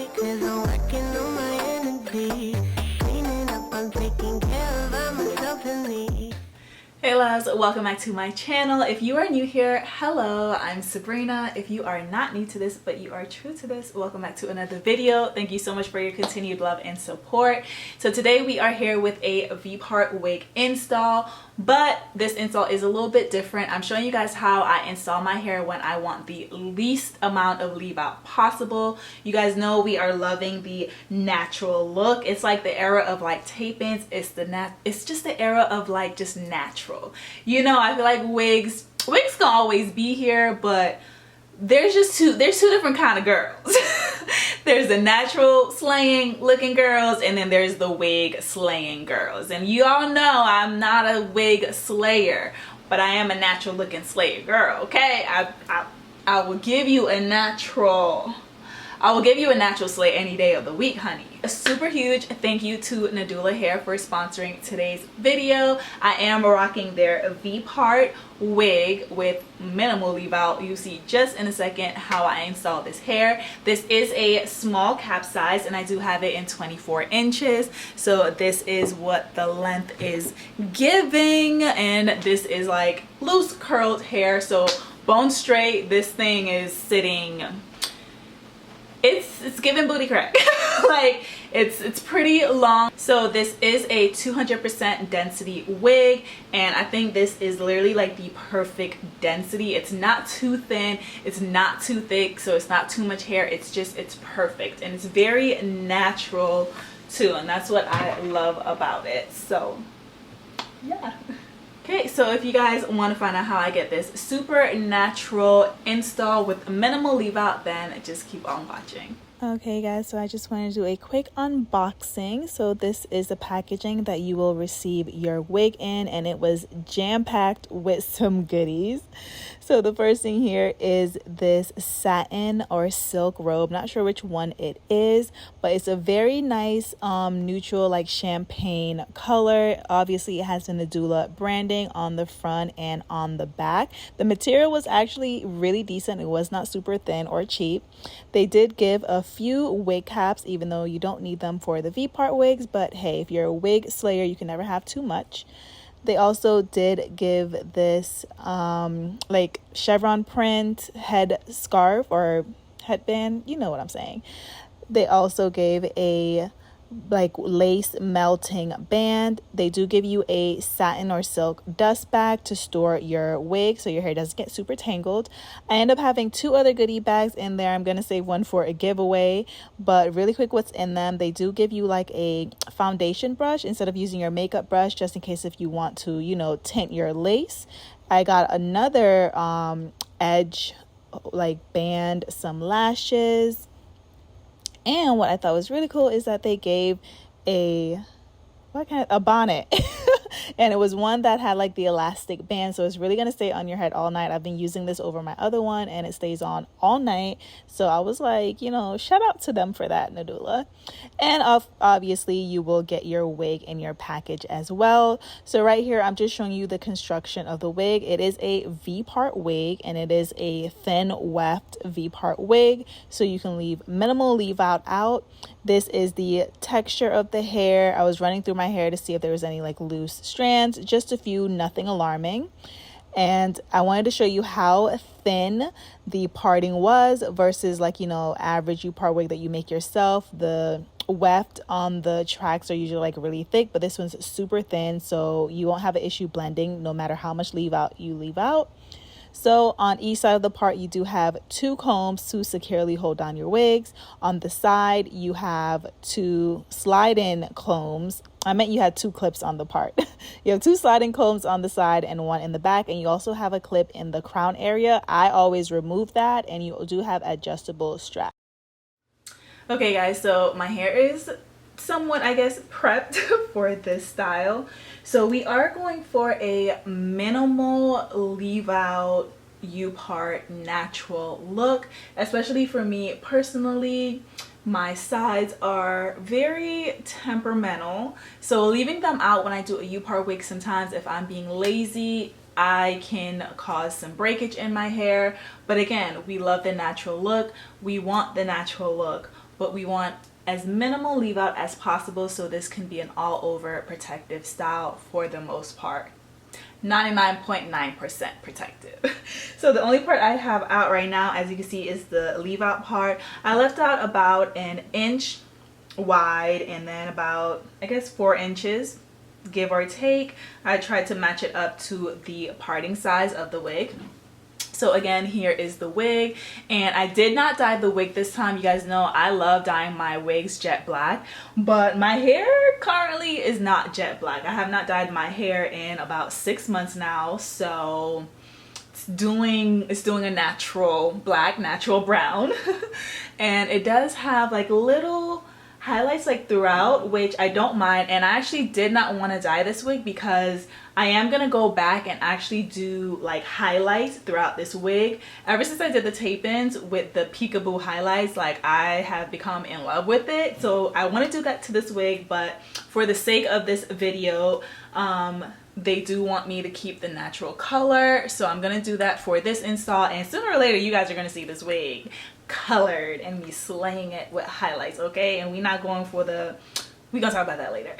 because I'm working on my energy. Cleaning up, I'm taking care of myself and me. Hey loves, welcome back to my channel. If you are new here, hello, I'm Subrena. If you are not new to this but you are true to this, welcome back to another video. Thank you so much for your continued love and support. So today we are here with a V-part wig install, but this install is a little bit different. I'm showing you guys how I install my hair when I want the least amount of leave out possible. You guys know we are loving the natural look. It's like the era of like tape-ins. It's just the era of like just natural. You know, I feel like wigs can always be here, but there's two different kind of girls. There's the natural slaying looking girls, and then there's the wig slaying girls. And you all know I'm not a wig slayer, but I am a natural looking slayer girl. Okay, I will give you a natural slay any day of the week, honey. A super huge thank you to Nadula Hair for sponsoring today's video. I am rocking their V-part wig with minimal leave out. You see just in a second how I install this hair. This is a small cap size and I do have it in 24 inches. So this is what the length is giving, and this is like loose curled hair. So bone straight, this thing is sitting, it's giving booty crack. Like it's pretty long. So this is a 200% density wig, and I think this is literally like the perfect density. It's not too thin, it's not too thick, so it's not too much hair. It's perfect, and it's very natural too, and that's what I love about it. So yeah. Okay, so if you guys want to find out how I get this super natural install with minimal leave out, then just keep on watching. Okay guys, so I just wanted to do a quick unboxing. So this is the packaging that you will receive your wig in, and it was jam-packed with some goodies. So the first thing here is this satin or silk robe. Not sure which one it is, but it's a very nice neutral like champagne color. Obviously it has the Nadula branding on the front and on the back. The material was actually really decent. It was not super thin or cheap. They did give a few wig caps, even though you don't need them for the V-part wigs, but hey, if you're a wig slayer, you can never have too much. They also did give this like chevron print head scarf or headband, you know what I'm saying. They also gave a like lace melting band. They do give you a satin or silk dust bag to store your wig so your hair doesn't get super tangled. I end up having two other goodie bags in there. I'm gonna save one for a giveaway, but really quick, what's in them: they do give you like a foundation brush instead of using your makeup brush, just in case if you want to, you know, tint your lace. I got another edge like band, some lashes. And what I thought was really cool is that they gave a bonnet. And it was one that had like the elastic band, so it's really gonna stay on your head all night. I've been using this over my other one and it stays on all night, so I was like, you know, shout out to them for that, Nadula. And obviously you will get your wig in your package as well. So right here I'm just showing you the construction of the wig. It is a V-part wig, and it is a thin weft V-part wig, so you can leave minimal leave out. This is the texture of the hair. I was running through my hair to see if there was any like loose strands, just a few, nothing alarming. And I wanted to show you how thin the parting was versus like, you know, average U-part wig that you make yourself. The weft on the tracks are usually like really thick, but this one's super thin, so you won't have an issue blending no matter how much leave out you leave out. So on each side of the part, you do have two combs to securely hold down your wigs. On the side, you have two slide-in combs. I meant you had two clips on the part. You have two sliding combs on the side and one in the back, and you also have a clip in the crown area. I always remove that, and you do have adjustable straps. Okay guys, so my hair is somewhat, I guess, prepped for this style. So we are going for a minimal leave out U-part natural look, especially for me personally. My sides are very temperamental, so leaving them out when I do a U-part wig, sometimes if I'm being lazy, I can cause some breakage in my hair. But again, we love the natural look, we want the natural look but we want as minimal leave out as possible, so this can be an all over protective style for the most part. 99.9% protective. So the only part I have out right now, as you can see, is the leave out part. I left out about an inch wide and then about, I guess, 4 inches, give or take. I tried to match it up to the parting size of the wig. So again, here is the wig, and I did not dye the wig this time. You guys know I love dyeing my wigs jet black, but my hair currently is not jet black. I have not dyed my hair in about 6 months now, so it's doing a natural black, natural brown. And it does have like little highlights like throughout, which I don't mind. And I actually did not want to dye this wig because I am gonna go back and actually do like highlights throughout this wig. Ever since I did the tape-ins with the peekaboo highlights, like I have become in love with it. So I want to do that to this wig, but for the sake of this video, they do want me to keep the natural color, so I'm gonna do that for this install. And sooner or later you guys are gonna see this wig colored and me slaying it with highlights, okay? And we're not going for the, we're gonna talk about that later.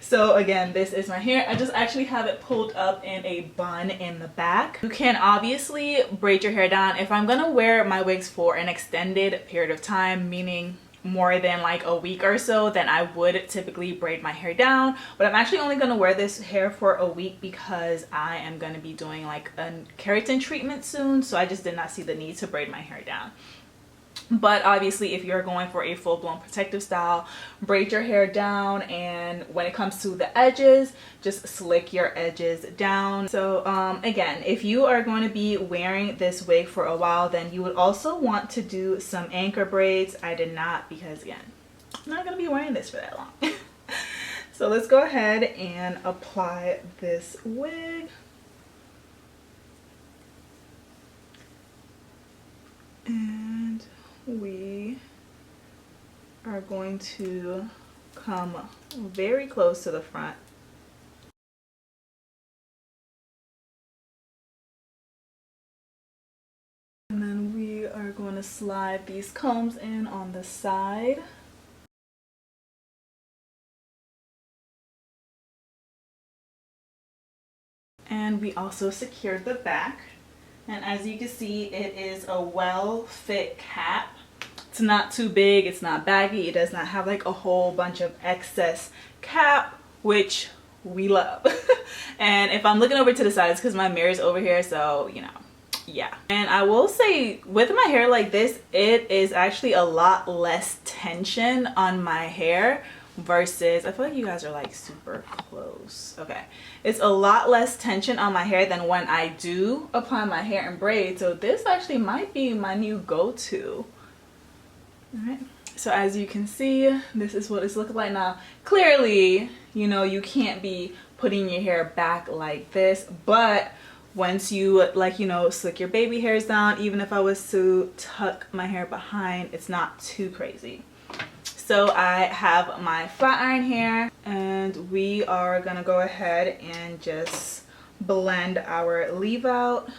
So again, this is my hair. I just actually have it pulled up in a bun in the back. You can obviously braid your hair down. If I'm gonna wear my wigs for an extended period of time, meaning more than like a week or so, then I would typically braid my hair down. But I'm actually only going to wear this hair for a week because I am going to be doing like a keratin treatment soon, so I just did not see the need to braid my hair down. But obviously if you're going for a full-blown protective style, braid your hair down, and when it comes to the edges, just slick your edges down. So again, if you are going to be wearing this wig for a while, then you would also want to do some anchor braids. I did not, because again, I'm not going to be wearing this for that long. So let's go ahead and apply this wig. And we are going to come very close to the front. And then we are going to slide these combs in on the side. And we also secured the back. And as you can see, it is a well-fit cap. It's not too big, it's not baggy, it does not have like a whole bunch of excess cap, which we love. And if I'm looking over to the sides, because my mirror's over here, so you know, yeah. And I will say, with my hair like this, it is actually a lot less tension on my hair versus, I feel like you guys are like super close. Okay, it's a lot less tension on my hair than when I do apply my hair in braids. So this actually might be my new go-to. All right, so as you can see, this is what it's looking like now. Clearly, you know, you can't be putting your hair back like this, but once you, like, you know, slick your baby hairs down, even if I was to tuck my hair behind, it's not too crazy. So I have my flat iron here, and we are gonna go ahead and just blend our leave out.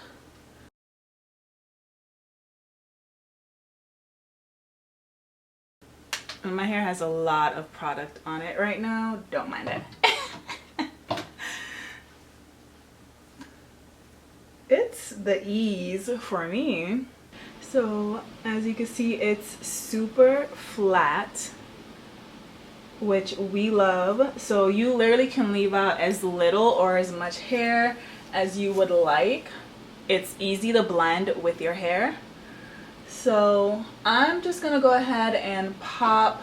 And my hair has a lot of product on it right now, don't mind it. It's the ease for me. So as you can see, it's super flat, which we love. So you literally can leave out as little or as much hair as you would like. It's easy to blend with your hair. So I'm just gonna go ahead and pop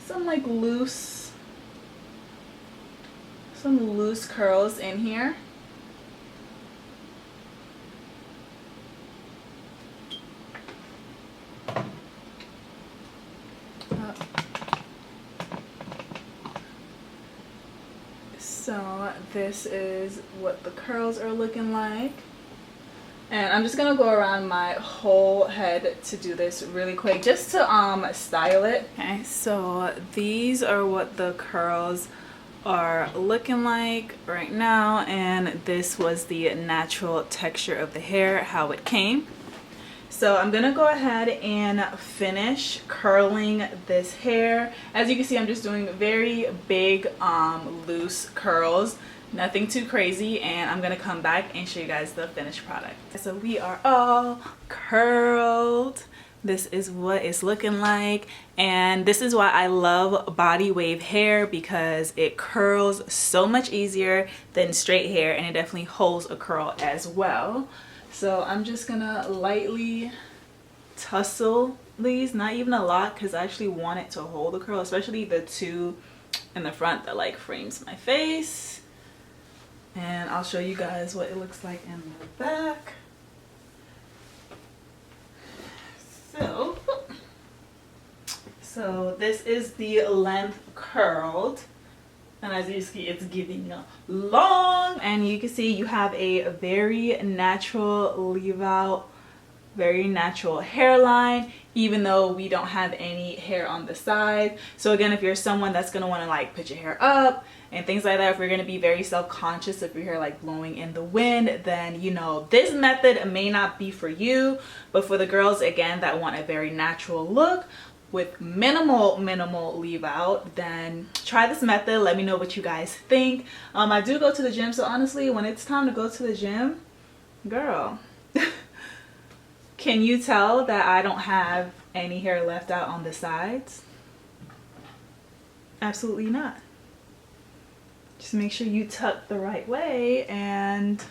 some like loose curls in here. So this is what the curls are looking like. And I'm just gonna go around my whole head to do this really quick, just to style it. Okay, so these are what the curls are looking like right now, and this was the natural texture of the hair, how it came. So I'm gonna go ahead and finish curling this hair. As you can see, I'm just doing very big loose curls, nothing too crazy, and I'm gonna come back and show you guys the finished product. So we are all curled. This is what it's looking like, and this is why I love body wave hair, because it curls so much easier than straight hair, and it definitely holds a curl as well. So I'm just gonna lightly tussle these, not even a lot, because I actually want it to hold the curl, especially the two in the front that like frames my face. And I'll show you guys what it looks like in the back. So this is the length curled, and as you see, it's giving long, and you can see you have a very natural leave out, very natural hairline, even though we don't have any hair on the side. So again, if you're someone that's gonna want to like put your hair up and things like that, if you're gonna be very self-conscious of your hair like blowing in the wind, then you know this method may not be for you. But for the girls again that want a very natural look with minimal leave out, then try this method. Let me know what you guys think. I do go to the gym, so honestly when it's time to go to the gym, girl, can you tell that I don't have any hair left out on the sides? Absolutely not. Just make sure you tuck the right way, and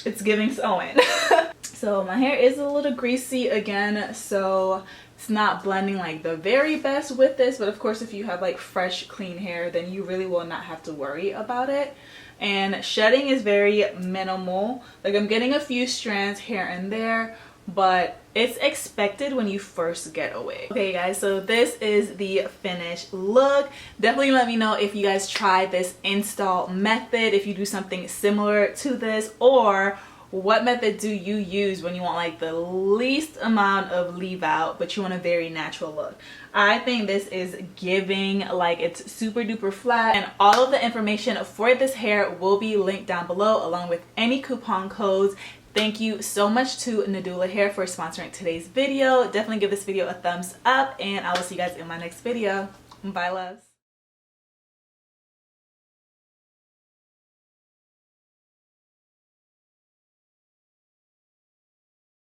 it's giving sewing. So my hair is a little greasy again, so it's not blending like the very best with this, but of course if you have like fresh clean hair, then you really will not have to worry about it. And shedding is very minimal, like I'm getting a few strands here and there, but it's expected when you first get a wig. Okay guys, so this is the finished look. Definitely let me know if you guys try this install method, if you do something similar to this, or what method do you use when you want like the least amount of leave out but you want a very natural look. I think this is giving, like it's super duper flat, and all of the information for this hair will be linked down below along with any coupon codes. Thank you so much to Nadula Hair for sponsoring today's video. Definitely give this video a thumbs up, and I will see you guys in my next video. Bye loves.